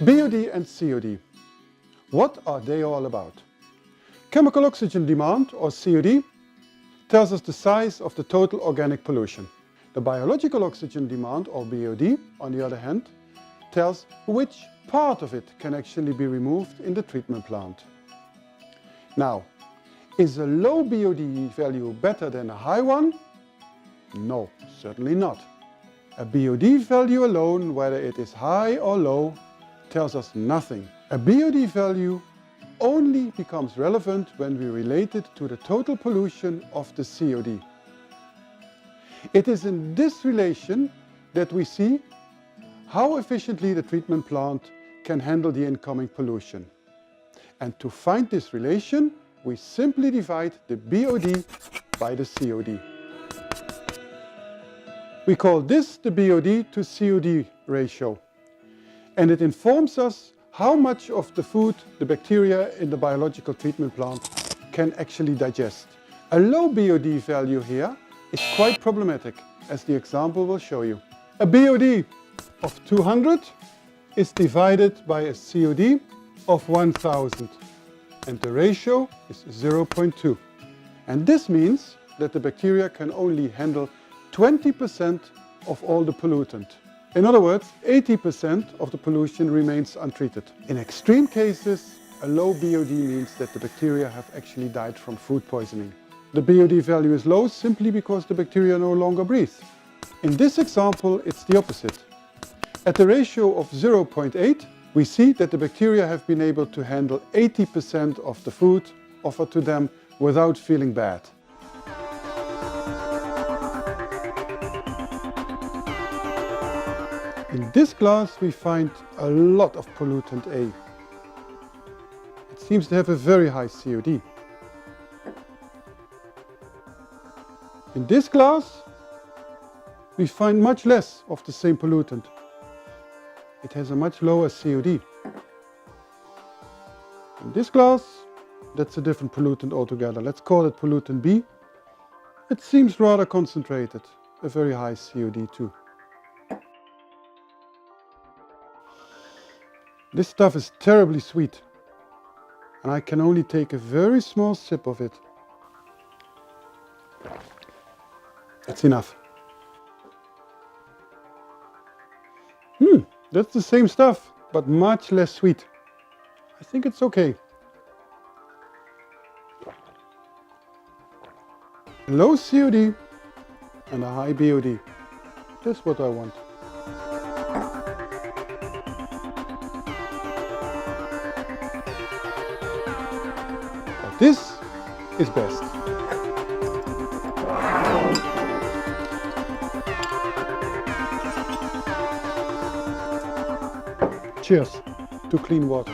BOD and COD. What are they all about? Chemical oxygen demand, or COD, tells us the size of the total organic pollution. The biological oxygen demand, or BOD, on the other hand, tells which part of it can actually be removed in the treatment plant. Now, is a low BOD value better than a high one? No, certainly not. A BOD value alone, whether it is high or low, tells us nothing. A BOD value only becomes relevant when we relate it to the total pollution of the COD. It is in this relation that we see how efficiently the treatment plant can handle the incoming pollution. And to find this relation, we simply divide the BOD by the COD. We call this the BOD to COD ratio, and it informs us how much of the food the bacteria in the biological treatment plant can actually digest. A low BOD value here is quite problematic, as the example will show you. A BOD of 200 is divided by a COD of 1000, and the ratio is 0.2. And this means that the bacteria can only handle 20% of all the pollutant. In other words, 80% of the pollution remains untreated. In extreme cases, a low BOD means that the bacteria have actually died from food poisoning. The BOD value is low simply because the bacteria no longer breathe. In this example, it's the opposite. At the ratio of 0.8, we see that the bacteria have been able to handle 80% of the food offered to them without feeling bad. In this glass we find a lot of pollutant A. It seems to have a very high COD. In this glass we find much less of the same pollutant. It has a much lower COD. In this glass, that's a different pollutant altogether. Let's call it pollutant B. It seems rather concentrated, a very high COD too. This stuff is terribly sweet, and I can only take a very small sip of it. That's enough. That's the same stuff, but much less sweet. I think it's okay. A low COD and a high BOD. That's what I want. But this is best. Cheers to clean water.